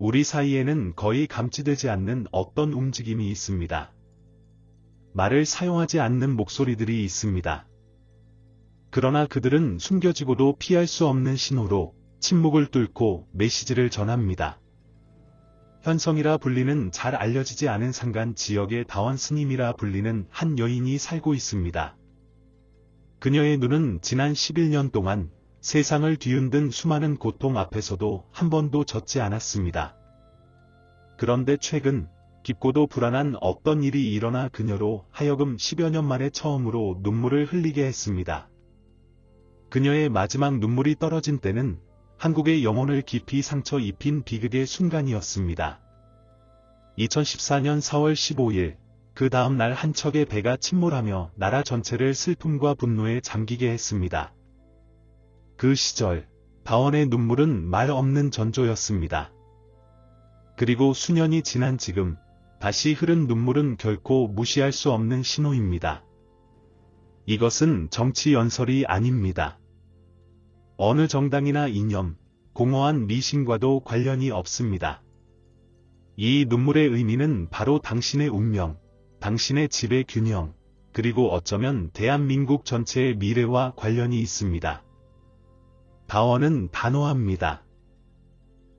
우리 사이에는 거의 감지되지 않는 어떤 움직임이 있습니다. 말을 사용하지 않는 목소리들이 있습니다. 그러나 그들은 숨겨지고도 피할 수 없는 신호로 침묵을 뚫고 메시지를 전합니다. 현성이라 불리는 잘 알려지지 않은 산간 지역의 다원 스님이라 불리는 한 여인이 살고 있습니다. 그녀의 눈은 지난 11년 동안 세상을 뒤흔든 수많은 고통 앞에서도 한 번도 젖지 않았습니다. 그런데 최근 깊고도 불안한 어떤 일이 일어나 그녀로 하여금 10여 년 만에 처음으로 눈물을 흘리게 했습니다. 그녀의 마지막 눈물이 떨어진 때는 한국의 영혼을 깊이 상처 입힌 비극의 순간이었습니다. 2014년 4월 15일, 그 다음 날 한 척의 배가 침몰하며 나라 전체를 슬픔과 분노에 잠기게 했습니다. 그 시절, 다원의 눈물은 말 없는 전조였습니다. 그리고 수년이 지난 지금, 다시 흐른 눈물은 결코 무시할 수 없는 신호입니다. 이것은 정치 연설이 아닙니다. 어느 정당이나 이념, 공허한 미신과도 관련이 없습니다. 이 눈물의 의미는 바로 당신의 운명, 당신의 집의 균형, 그리고 어쩌면 대한민국 전체의 미래와 관련이 있습니다. 다원은 단호합니다.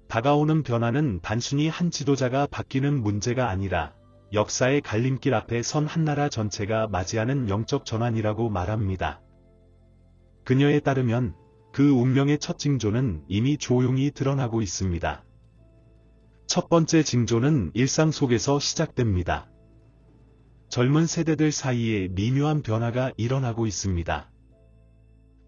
다가오는 변화는 단순히 한 지도자가 바뀌는 문제가 아니라 역사의 갈림길 앞에 선 한 나라 전체가 맞이하는 영적 전환이라고 말합니다. 그녀에 따르면 그 운명의 첫 징조는 이미 조용히 드러나고 있습니다. 첫 번째 징조는 일상 속에서 시작됩니다. 젊은 세대들 사이에 미묘한 변화가 일어나고 있습니다.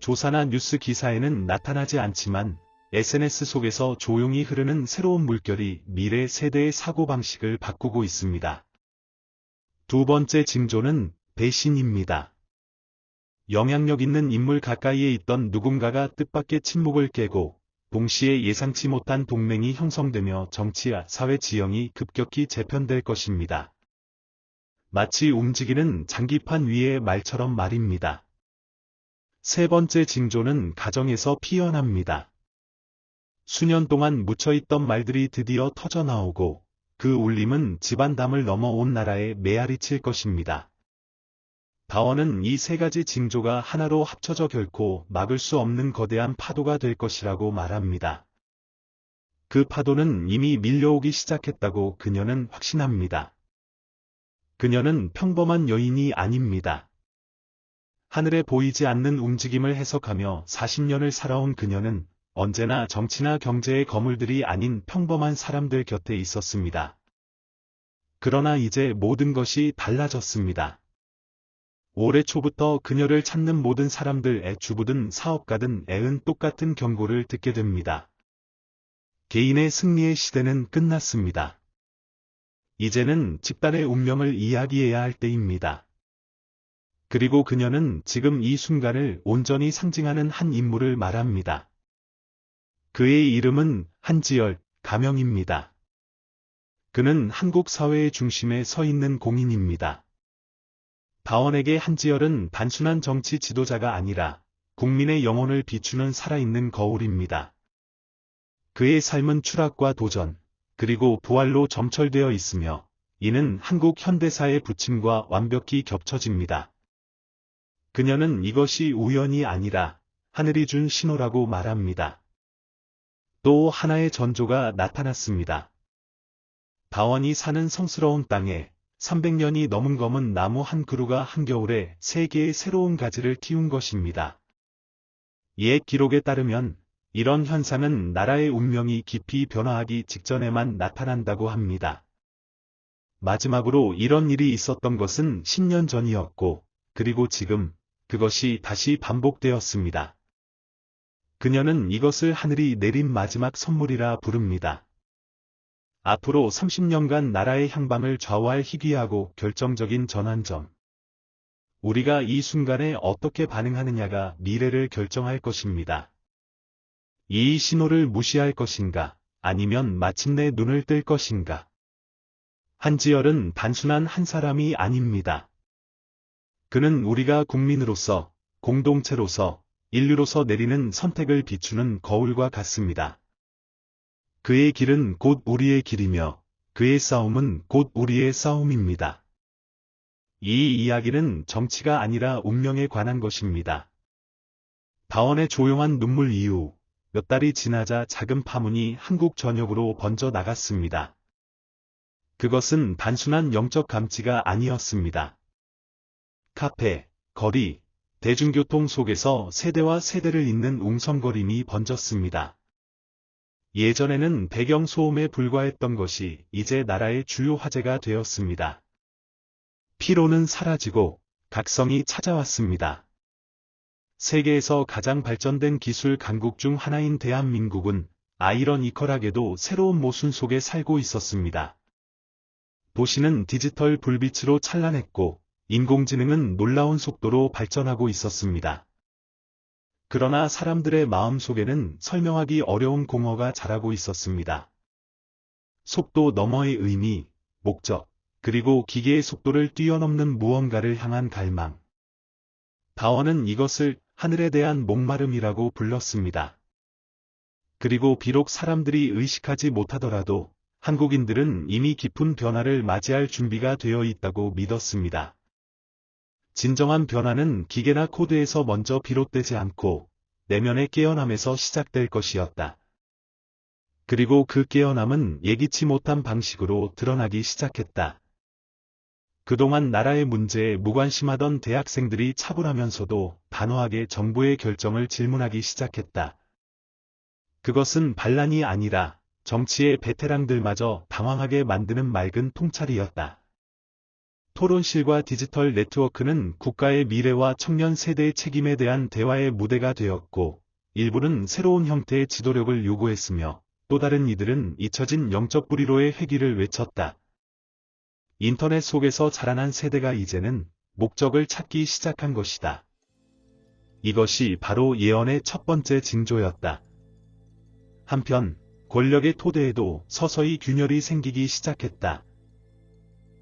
조사나 뉴스 기사에는 나타나지 않지만 SNS 속에서 조용히 흐르는 새로운 물결이 미래 세대의 사고방식을 바꾸고 있습니다. 두 번째 징조는 배신입니다. 영향력 있는 인물 가까이에 있던 누군가가 뜻밖의 침묵을 깨고 동시에 예상치 못한 동맹이 형성되며 정치와 사회 지형이 급격히 재편될 것입니다. 마치 움직이는 장기판 위의 말처럼 말입니다. 세 번째 징조는 가정에서 피어납니다. 수년 동안 묻혀있던 말들이 드디어 터져나오고 그 울림은 집안담을 넘어 온 나라에 메아리칠 것입니다. 다원은 이 세 가지 징조가 하나로 합쳐져 결코 막을 수 없는 거대한 파도가 될 것이라고 말합니다. 그 파도는 이미 밀려오기 시작했다고 그녀는 확신합니다. 그녀는 평범한 여인이 아닙니다. 하늘에 보이지 않는 움직임을 해석하며 40년을 살아온 그녀는 언제나 정치나 경제의 거물들이 아닌 평범한 사람들 곁에 있었습니다. 그러나 이제 모든 것이 달라졌습니다. 올해 초부터 그녀를 찾는 모든 사람들, 주부든 사업가든 애은 똑같은 경고를 듣게 됩니다. 개인의 승리의 시대는 끝났습니다. 이제는 집단의 운명을 이야기해야 할 때입니다. 그리고 그녀는 지금 이 순간을 온전히 상징하는 한 인물을 말합니다. 그의 이름은 한지열, 가명입니다. 그는 한국 사회의 중심에 서 있는 공인입니다. 다원에게 한지열은 단순한 정치 지도자가 아니라 국민의 영혼을 비추는 살아있는 거울입니다. 그의 삶은 추락과 도전, 그리고 부활로 점철되어 있으며 이는 한국 현대사의 부침과 완벽히 겹쳐집니다. 그녀는 이것이 우연이 아니라 하늘이 준 신호라고 말합니다. 또 하나의 전조가 나타났습니다. 다원이 사는 성스러운 땅에 300년이 넘은 검은 나무 한 그루가 한겨울에 3개의 새로운 가지를 틔운 것입니다. 옛 기록에 따르면 이런 현상은 나라의 운명이 깊이 변화하기 직전에만 나타난다고 합니다. 마지막으로 이런 일이 있었던 것은 10년 전이었고, 그리고 지금 그것이 다시 반복되었습니다. 그녀는 이것을 하늘이 내린 마지막 선물이라 부릅니다. 앞으로 30년간 나라의 향방을 좌우할 희귀하고 결정적인 전환점. 우리가 이 순간에 어떻게 반응하느냐가 미래를 결정할 것입니다. 이 신호를 무시할 것인가, 아니면 마침내 눈을 뜰 것인가. 한지열은 단순한 한 사람이 아닙니다. 그는 우리가 국민으로서, 공동체로서, 인류로서 내리는 선택을 비추는 거울과 같습니다. 그의 길은 곧 우리의 길이며 그의 싸움은 곧 우리의 싸움입니다. 이 이야기는 정치가 아니라 운명에 관한 것입니다. 다원의 조용한 눈물 이후 몇 달이 지나자 작은 파문이 한국 전역으로 번져 나갔습니다. 그것은 단순한 영적 감지가 아니었습니다. 카페, 거리, 대중교통 속에서 세대와 세대를 잇는 웅성거림이 번졌습니다. 예전에는 배경 소음에 불과했던 것이 이제 나라의 주요 화제가 되었습니다. 피로는 사라지고 각성이 찾아왔습니다. 세계에서 가장 발전된 기술 강국 중 하나인 대한민국은 아이러니컬하게도 새로운 모순 속에 살고 있었습니다. 도시는 디지털 불빛으로 찬란했고 인공지능은 놀라운 속도로 발전하고 있었습니다. 그러나 사람들의 마음 속에는 설명하기 어려운 공허가 자라고 있었습니다. 속도 너머의 의미, 목적, 그리고 기계의 속도를 뛰어넘는 무언가를 향한 갈망. 다원은 이것을 하늘에 대한 목마름이라고 불렀습니다. 그리고 비록 사람들이 의식하지 못하더라도 한국인들은 이미 깊은 변화를 맞이할 준비가 되어 있다고 믿었습니다. 진정한 변화는 기계나 코드에서 먼저 비롯되지 않고 내면의 깨어남에서 시작될 것이었다. 그리고 그 깨어남은 예기치 못한 방식으로 드러나기 시작했다. 그동안 나라의 문제에 무관심하던 대학생들이 차분하면서도 단호하게 정부의 결정을 질문하기 시작했다. 그것은 반란이 아니라 정치의 베테랑들마저 당황하게 만드는 맑은 통찰이었다. 토론실과 디지털 네트워크는 국가의 미래와 청년 세대의 책임에 대한 대화의 무대가 되었고, 일부는 새로운 형태의 지도력을 요구했으며, 또 다른 이들은 잊혀진 영적 뿌리로의 회귀를 외쳤다. 인터넷 속에서 자라난 세대가 이제는 목적을 찾기 시작한 것이다. 이것이 바로 예언의 첫 번째 징조였다. 한편, 권력의 토대에도 서서히 균열이 생기기 시작했다.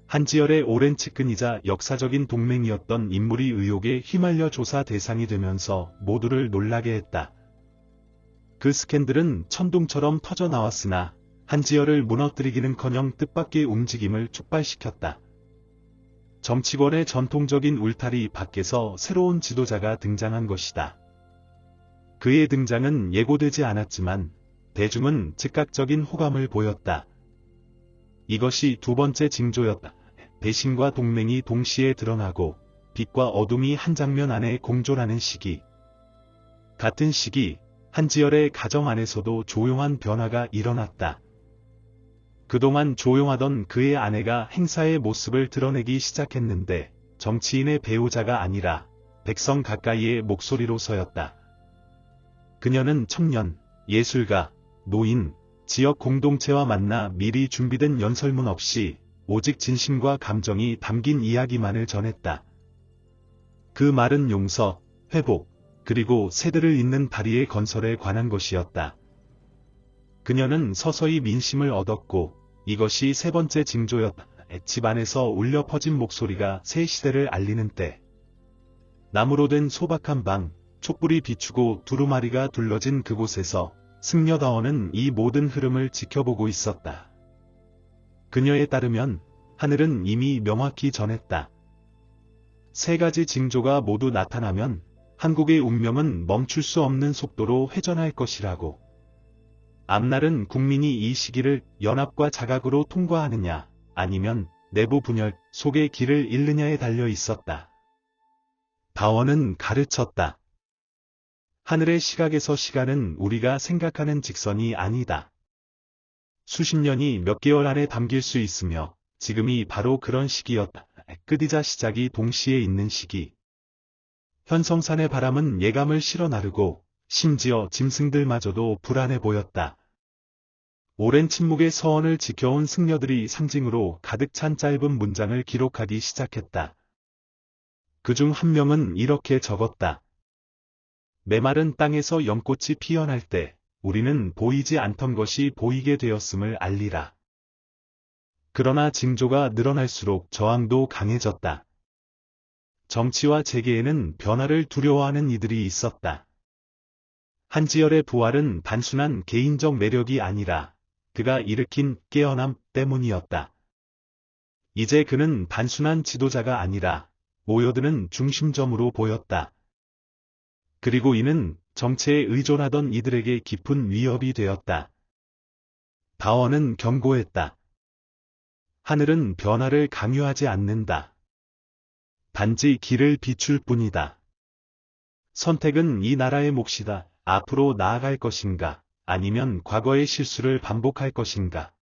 한지열의 오랜 측근이자 역사적인 동맹이었던 인물이 의혹에 휘말려 조사 대상이 되면서 모두를 놀라게 했다. 그 스캔들은 천둥처럼 터져 나왔으나 한지열을 무너뜨리기는커녕 뜻밖의 움직임을 촉발시켰다. 정치권의 전통적인 울타리 밖에서 새로운 지도자가 등장한 것이다. 그의 등장은 예고되지 않았지만 대중은 즉각적인 호감을 보였다. 이것이 두 번째 징조였다. 배신과 동맹이 동시에 드러나고 빛과 어둠이 한 장면 안에 공존하는 시기. 같은 시기, 한지열의 가정 안에서도 조용한 변화가 일어났다. 그동안 조용하던 그의 아내가 행사의 모습을 드러내기 시작했는데 정치인의 배우자가 아니라 백성 가까이의 목소리로 서였다. 그녀는 청년, 예술가, 노인, 지역 공동체와 만나 미리 준비된 연설문 없이 오직 진심과 감정이 담긴 이야기만을 전했다. 그 말은 용서, 회복, 그리고 세대를 잇는 다리의 건설에 관한 것이었다. 그녀는 서서히 민심을 얻었고 이것이 세 번째 징조였다. 집안에서 울려 퍼진 목소리가 새 시대를 알리는 때. 나무로 된 소박한 방, 촛불이 비추고 두루마리가 둘러진 그곳에서 승려다원은 이 모든 흐름을 지켜보고 있었다. 그녀에 따르면 하늘은 이미 명확히 전했다. 세 가지 징조가 모두 나타나면 한국의 운명은 멈출 수 없는 속도로 회전할 것이라고. 앞날은 국민이 이 시기를 연합과 자각으로 통과하느냐, 아니면 내부 분열 속의 길을 잃느냐에 달려 있었다. 다원은 가르쳤다. 하늘의 시각에서 시간은 우리가 생각하는 직선이 아니다. 수십 년이 몇 개월 안에 담길 수 있으며 지금이 바로 그런 시기였다. 끝이자 시작이 동시에 있는 시기. 현성산의 바람은 예감을 실어 나르고 심지어 짐승들마저도 불안해 보였다. 오랜 침묵의 서원을 지켜온 승려들이 상징으로 가득 찬 짧은 문장을 기록하기 시작했다. 그중 한 명은 이렇게 적었다. 메마른 땅에서 연꽃이 피어날 때 우리는 보이지 않던 것이 보이게 되었음을 알리라. 그러나 징조가 늘어날수록 저항도 강해졌다. 정치와 재계에는 변화를 두려워하는 이들이 있었다. 한지열의 부활은 단순한 개인적 매력이 아니라 그가 일으킨 깨어남 때문이었다. 이제 그는 단순한 지도자가 아니라 모여드는 중심점으로 보였다. 그리고 이는 정체에 의존하던 이들에게 깊은 위협이 되었다. 다원은 경고했다. 하늘은 변화를 강요하지 않는다. 단지 길을 비출 뿐이다. 선택은 이 나라의 몫이다. 앞으로 나아갈 것인가, 아니면 과거의 실수를 반복할 것인가.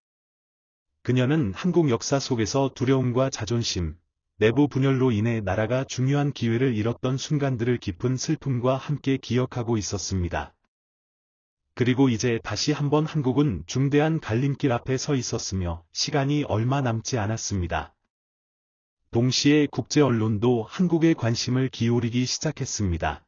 그녀는 한국 역사 속에서 두려움과 자존심, 내부 분열로 인해 나라가 중요한 기회를 잃었던 순간들을 깊은 슬픔과 함께 기억하고 있었습니다. 그리고 이제 다시 한번 한국은 중대한 갈림길 앞에 서 있었으며 시간이 얼마 남지 않았습니다. 동시에 국제 언론도 한국에 관심을 기울이기 시작했습니다.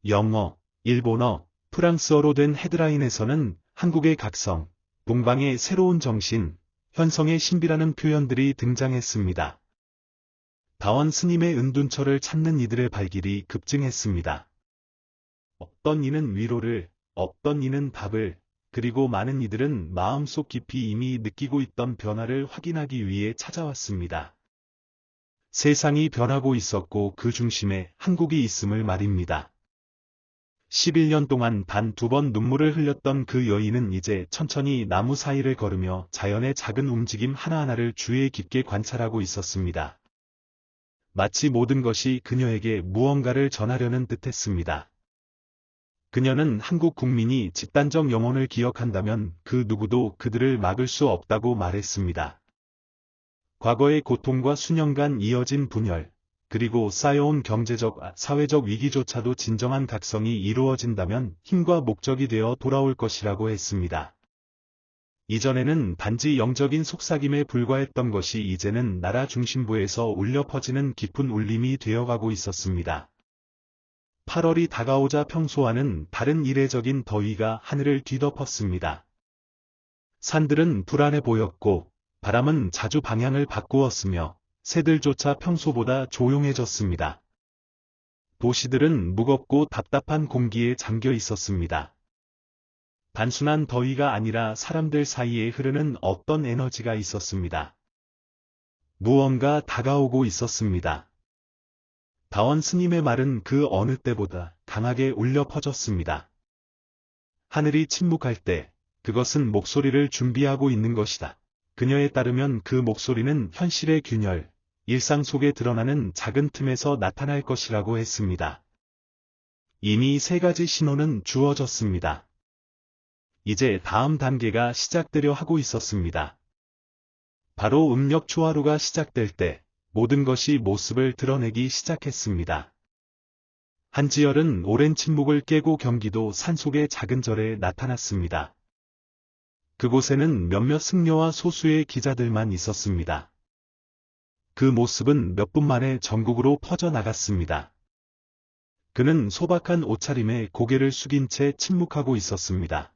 영어, 일본어, 프랑스어로 된 헤드라인에서는 한국의 각성, 동방의 새로운 정신, 현성의 신비라는 표현들이 등장했습니다. 다원 스님의 은둔처를 찾는 이들의 발길이 급증했습니다. 어떤 이는 위로를, 어떤 이는 답을, 그리고 많은 이들은 마음속 깊이 이미 느끼고 있던 변화를 확인하기 위해 찾아왔습니다. 세상이 변하고 있었고 그 중심에 한국이 있음을 말입니다. 11년 동안 단 2번 눈물을 흘렸던 그 여인은 이제 천천히 나무 사이를 걸으며 자연의 작은 움직임 하나하나를 주의 깊게 관찰하고 있었습니다. 마치 모든 것이 그녀에게 무언가를 전하려는 듯했습니다. 그녀는 한국 국민이 집단적 영혼을 기억한다면 그 누구도 그들을 막을 수 없다고 말했습니다. 과거의 고통과 수년간 이어진 분열, 그리고 쌓여온 경제적, 사회적 위기조차도 진정한 각성이 이루어진다면 힘과 목적이 되어 돌아올 것이라고 했습니다. 이전에는 단지 영적인 속삭임에 불과했던 것이 이제는 나라 중심부에서 울려 퍼지는 깊은 울림이 되어가고 있었습니다. 8월이 다가오자 평소와는 다른 이례적인 더위가 하늘을 뒤덮었습니다. 산들은 불안해 보였고 바람은 자주 방향을 바꾸었으며 새들조차 평소보다 조용해졌습니다. 도시들은 무겁고 답답한 공기에 잠겨 있었습니다. 단순한 더위가 아니라 사람들 사이에 흐르는 어떤 에너지가 있었습니다. 무언가 다가오고 있었습니다. 다원 스님의 말은 그 어느 때보다 강하게 울려 퍼졌습니다. 하늘이 침묵할 때 그것은 목소리를 준비하고 있는 것이다. 그녀에 따르면 그 목소리는 현실의 균열, 일상 속에 드러나는 작은 틈에서 나타날 것이라고 했습니다. 이미 3가지 신호는 주어졌습니다. 이제 다음 단계가 시작되려 하고 있었습니다. 바로 음력 초하루가 시작될 때 모든 것이 모습을 드러내기 시작했습니다. 한지열은 오랜 침묵을 깨고 경기도 산속의 작은 절에 나타났습니다. 그곳에는 몇몇 승려와 소수의 기자들만 있었습니다. 그 모습은 몇 분 만에 전국으로 퍼져나갔습니다. 그는 소박한 옷차림에 고개를 숙인 채 침묵하고 있었습니다.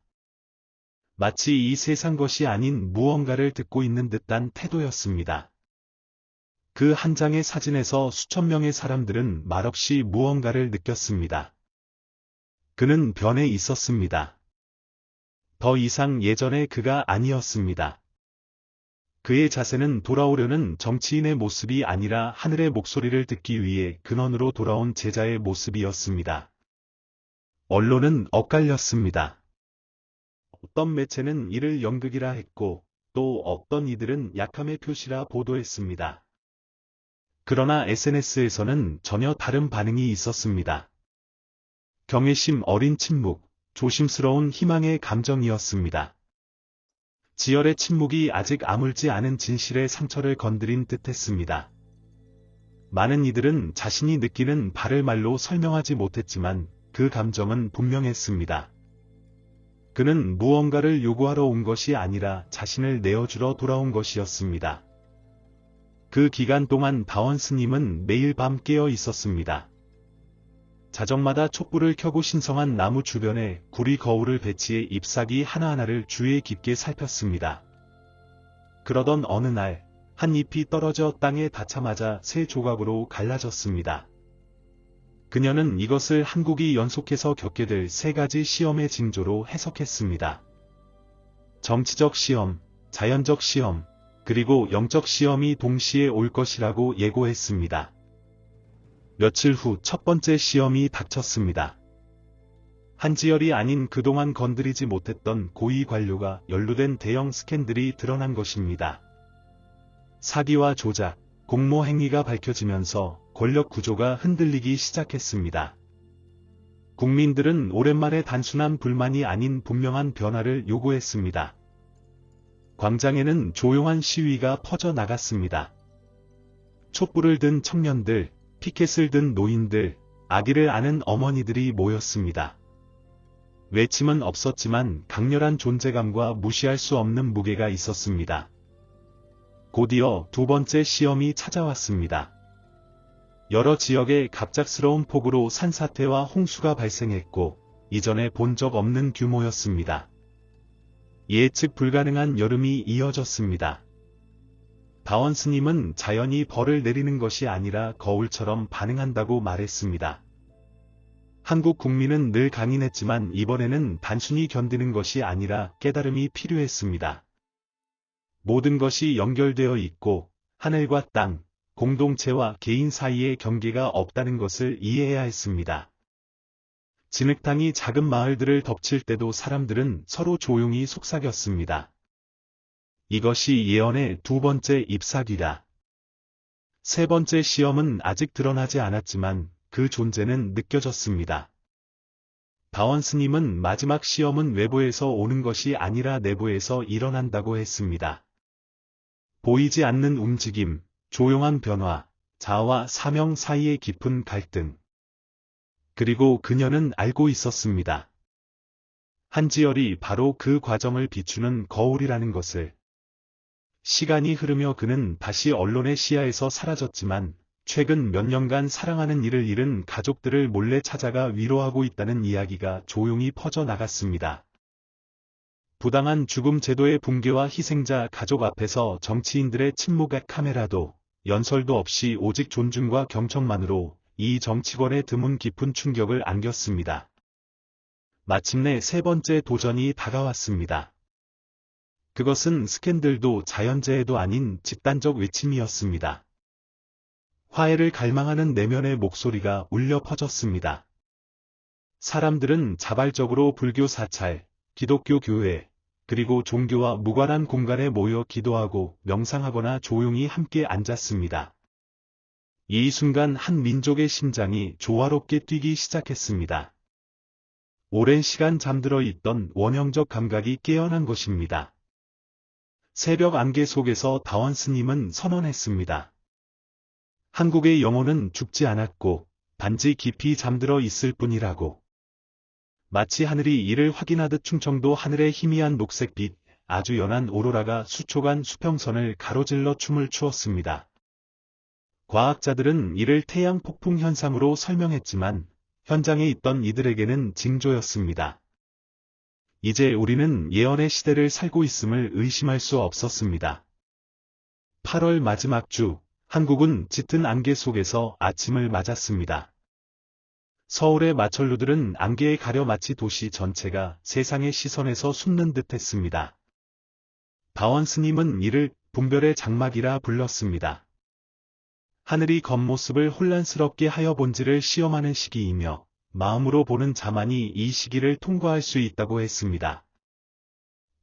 마치 이 세상 것이 아닌 무언가를 듣고 있는 듯한 태도였습니다. 그 한 장의 사진에서 수천 명의 사람들은 말없이 무언가를 느꼈습니다. 그는 변해 있었습니다. 더 이상 예전의 그가 아니었습니다. 그의 자세는 돌아오려는 정치인의 모습이 아니라 하늘의 목소리를 듣기 위해 근원으로 돌아온 제자의 모습이었습니다. 언론은 엇갈렸습니다. 어떤 매체는 이를 연극이라 했고 또 어떤 이들은 약함의 표시라 보도했습니다. 그러나 SNS에서는 전혀 다른 반응이 있었습니다. 경외심 어린 침묵, 조심스러운 희망의 감정이었습니다. 지열의 침묵이 아직 아물지 않은 진실의 상처를 건드린 듯했습니다. 많은 이들은 자신이 느끼는 바를 말로 설명하지 못했지만 그 감정은 분명했습니다. 그는 무언가를 요구하러 온 것이 아니라 자신을 내어주러 돌아온 것이었습니다. 그 기간 동안 다원 스님은 매일 밤 깨어 있었습니다. 자정마다 촛불을 켜고 신성한 나무 주변에 구리 거울을 배치해 잎사귀 하나하나를 주의 깊게 살폈습니다. 그러던 어느 날, 한 잎이 떨어져 땅에 닿자마자 새 조각으로 갈라졌습니다. 그녀는 이것을 한국이 연속해서 겪게 될 3가지 시험의 징조로 해석했습니다. 정치적 시험, 자연적 시험, 그리고 영적 시험이 동시에 올 것이라고 예고했습니다. 며칠 후 첫 번째 시험이 닥쳤습니다. 한지열이 아닌 그동안 건드리지 못했던 고위 관료가 연루된 대형 스캔들이 드러난 것입니다. 사기와 조작, 공모 행위가 밝혀지면서 권력 구조가 흔들리기 시작했습니다. 국민들은 오랜만에 단순한 불만이 아닌 분명한 변화를 요구했습니다. 광장에는 조용한 시위가 퍼져나갔습니다. 촛불을 든 청년들, 피켓을 든 노인들, 아기를 안은 어머니들이 모였습니다. 외침은 없었지만 강렬한 존재감과 무시할 수 없는 무게가 있었습니다. 곧이어 두 번째 시험이 찾아왔습니다. 여러 지역에 갑작스러운 폭우로 산사태와 홍수가 발생했고, 이전에 본 적 없는 규모였습니다. 예측 불가능한 여름이 이어졌습니다. 다원 스님은 자연이 벌을 내리는 것이 아니라 거울처럼 반응한다고 말했습니다. 한국 국민은 늘 강인했지만 이번에는 단순히 견디는 것이 아니라 깨달음이 필요했습니다. 모든 것이 연결되어 있고 하늘과 땅, 공동체와 개인 사이의 경계가 없다는 것을 이해해야 했습니다. 진흙탕이 작은 마을들을 덮칠 때도 사람들은 서로 조용히 속삭였습니다. 이것이 예언의 두 번째 잎사귀다. 세 번째 시험은 아직 드러나지 않았지만 그 존재는 느껴졌습니다. 다원 스님은 마지막 시험은 외부에서 오는 것이 아니라 내부에서 일어난다고 했습니다. 보이지 않는 움직임, 조용한 변화, 자아와 사명 사이의 깊은 갈등. 그리고 그녀는 알고 있었습니다. 한지열이 바로 그 과정을 비추는 거울이라는 것을. 시간이 흐르며 그는 다시 언론의 시야에서 사라졌지만 최근 몇 년간 사랑하는 이를 잃은 가족들을 몰래 찾아가 위로하고 있다는 이야기가 조용히 퍼져나갔습니다. 부당한 죽음 제도의 붕괴와 희생자 가족 앞에서 정치인들의 침묵의 카메라도 연설도 없이 오직 존중과 경청만으로 이 정치권의 드문 깊은 충격을 안겼습니다. 마침내 세 번째 도전이 다가왔습니다. 그것은 스캔들도 자연재해도 아닌 집단적 외침이었습니다. 화해를 갈망하는 내면의 목소리가 울려 퍼졌습니다. 사람들은 자발적으로 불교 사찰, 기독교 교회, 그리고 종교와 무관한 공간에 모여 기도하고 명상하거나 조용히 함께 앉았습니다. 이 순간 한 민족의 심장이 조화롭게 뛰기 시작했습니다. 오랜 시간 잠들어 있던 원형적 감각이 깨어난 것입니다. 새벽 안개 속에서 다원 스님은 선언했습니다. 한국의 영혼은 죽지 않았고 단지 깊이 잠들어 있을 뿐이라고. 마치 하늘이 이를 확인하듯 충청도 하늘의 희미한 녹색빛, 아주 연한 오로라가 수초간 수평선을 가로질러 춤을 추었습니다. 과학자들은 이를 태양 폭풍 현상으로 설명했지만 현장에 있던 이들에게는 징조였습니다. 이제 우리는 예언의 시대를 살고 있음을 의심할 수 없었습니다. 8월 마지막 주, 한국은 짙은 안개 속에서 아침을 맞았습니다. 서울의 마천루들은 안개에 가려 마치 도시 전체가 세상의 시선에서 숨는 듯 했습니다. 다원 스님은 이를 분별의 장막이라 불렀습니다. 하늘이 겉모습을 혼란스럽게 하여 본질을 시험하는 시기이며 마음으로 보는 자만이 이 시기를 통과할 수 있다고 했습니다.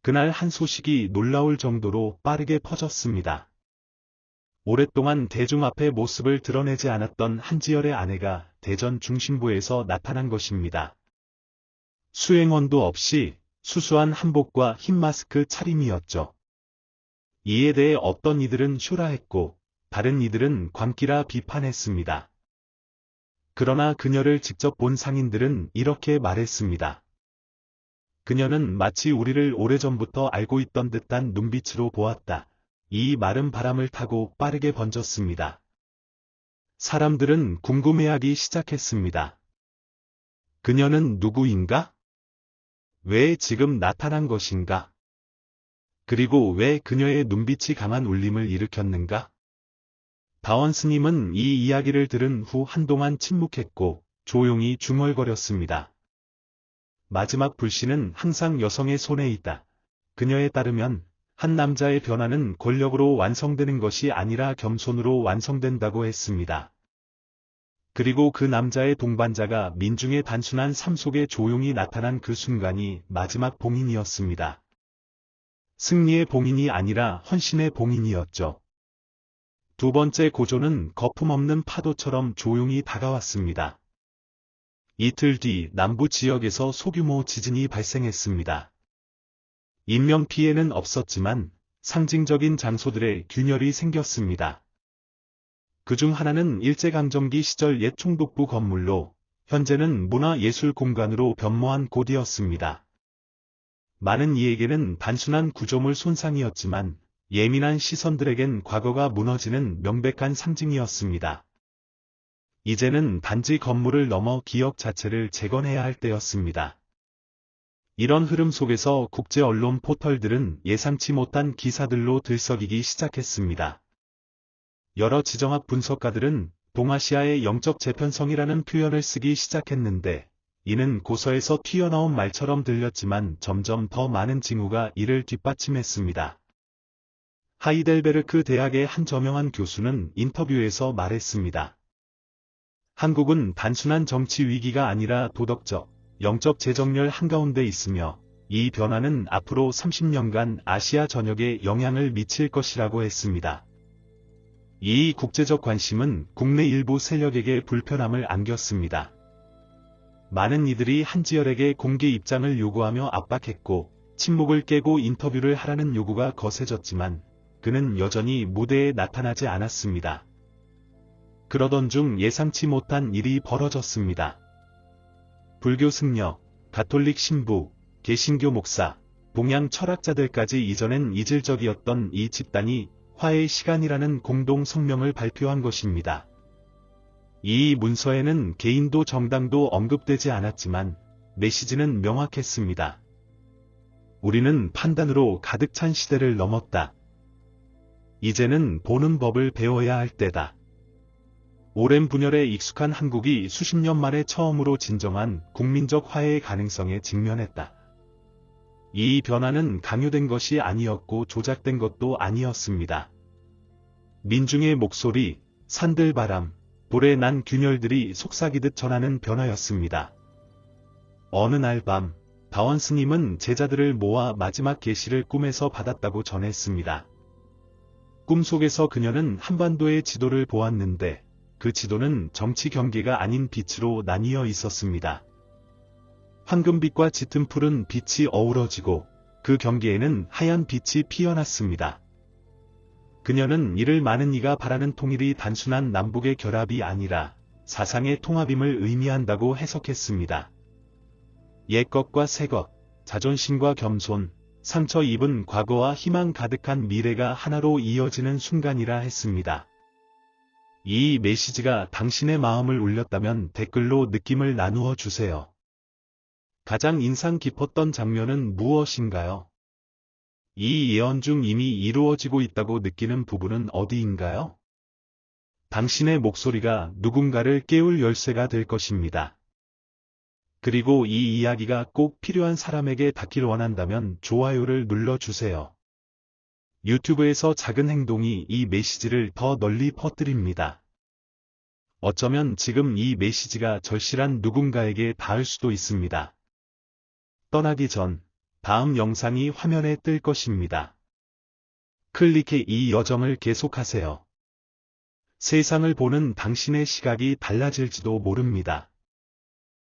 그날 한 소식이 놀라울 정도로 빠르게 퍼졌습니다. 오랫동안 대중 앞에 모습을 드러내지 않았던 한지열의 아내가 대전 중심부에서 나타난 것입니다. 수행원도 없이 수수한 한복과 흰 마스크 차림이었죠. 이에 대해 어떤 이들은 쇼라했고 다른 이들은 광기라 비판했습니다. 그러나 그녀를 직접 본 상인들은 이렇게 말했습니다. 그녀는 마치 우리를 오래전부터 알고 있던 듯한 눈빛으로 보았다. 이 마른 바람을 타고 빠르게 번졌습니다. 사람들은 궁금해하기 시작했습니다. 그녀는 누구인가? 왜 지금 나타난 것인가? 그리고 왜 그녀의 눈빛이 강한 울림을 일으켰는가? 다원 스님은 이 이야기를 들은 후 한동안 침묵했고 조용히 중얼거렸습니다. 마지막 불씨는 항상 여성의 손에 있다. 그녀에 따르면 한 남자의 변화는 권력으로 완성되는 것이 아니라 겸손으로 완성된다고 했습니다. 그리고 그 남자의 동반자가 민중의 단순한 삶 속에 조용히 나타난 그 순간이 마지막 봉인이었습니다. 승리의 봉인이 아니라 헌신의 봉인이었죠. 두 번째 고조는 거품없는 파도처럼 조용히 다가왔습니다. 이틀 뒤 남부 지역에서 소규모 지진이 발생했습니다. 인명피해는 없었지만 상징적인 장소들에 균열이 생겼습니다. 그중 하나는 일제강점기 시절 옛 총독부 건물로 현재는 문화예술 공간으로 변모한 곳이었습니다. 많은 이에게는 단순한 구조물 손상이었지만 예민한 시선들에겐 과거가 무너지는 명백한 상징이었습니다. 이제는 단지 건물을 넘어 기억 자체를 재건해야 할 때였습니다. 이런 흐름 속에서 국제 언론 포털들은 예상치 못한 기사들로 들썩이기 시작했습니다. 여러 지정학 분석가들은 동아시아의 영적 재편성이라는 표현을 쓰기 시작했는데, 이는 고서에서 튀어나온 말처럼 들렸지만 점점 더 많은 징후가 이를 뒷받침했습니다. 하이델베르크 대학의 한 저명한 교수는 인터뷰에서 말했습니다. 한국은 단순한 정치 위기가 아니라 도덕적, 영적 재정렬 한가운데 있으며 이 변화는 앞으로 30년간 아시아 전역에 영향을 미칠 것이라고 했습니다. 이 국제적 관심은 국내 일부 세력에게 불편함을 안겼습니다. 많은 이들이 한지열에게 공개 입장을 요구하며 압박했고 침묵을 깨고 인터뷰를 하라는 요구가 거세졌지만 그는 여전히 무대에 나타나지 않았습니다. 그러던 중 예상치 못한 일이 벌어졌습니다. 불교 승려, 가톨릭 신부, 개신교 목사, 동양 철학자들까지 이전엔 이질적이었던 이 집단이 화해의 시간이라는 공동 성명을 발표한 것입니다. 이 문서에는 개인도 정당도 언급되지 않았지만 메시지는 명확했습니다. 우리는 판단으로 가득 찬 시대를 넘었다. 이제는 보는 법을 배워야 할 때다. 오랜 분열에 익숙한 한국이 수십 년 만에 처음으로 진정한 국민적 화해의 가능성에 직면했다. 이 변화는 강요된 것이 아니었고 조작된 것도 아니었습니다. 민중의 목소리, 산들바람, 불에 난 균열들이 속삭이듯 전하는 변화였습니다. 어느 날 밤, 다원 스님은 제자들을 모아 마지막 계시를 꿈에서 받았다고 전했습니다. 꿈속에서 그녀는 한반도의 지도를 보았는데 그 지도는 정치 경계가 아닌 빛으로 나뉘어 있었습니다. 황금빛과 짙은 푸른 빛이 어우러지고 그 경계에는 하얀 빛이 피어났습니다. 그녀는 이를 많은 이가 바라는 통일이 단순한 남북의 결합이 아니라 사상의 통합임을 의미한다고 해석했습니다. 옛것과 새것, 자존심과 겸손, 상처 입은 과거와 희망 가득한 미래가 하나로 이어지는 순간이라 했습니다. 이 메시지가 당신의 마음을 울렸다면 댓글로 느낌을 나누어 주세요. 가장 인상 깊었던 장면은 무엇인가요? 이 예언 중 이미 이루어지고 있다고 느끼는 부분은 어디인가요? 당신의 목소리가 누군가를 깨울 열쇠가 될 것입니다. 그리고 이 이야기가 꼭 필요한 사람에게 닿길 원한다면 좋아요를 눌러주세요. 유튜브에서 작은 행동이 이 메시지를 더 널리 퍼뜨립니다. 어쩌면 지금 이 메시지가 절실한 누군가에게 닿을 수도 있습니다. 떠나기 전 다음 영상이 화면에 뜰 것입니다. 클릭해 이 여정을 계속하세요. 세상을 보는 당신의 시각이 달라질지도 모릅니다.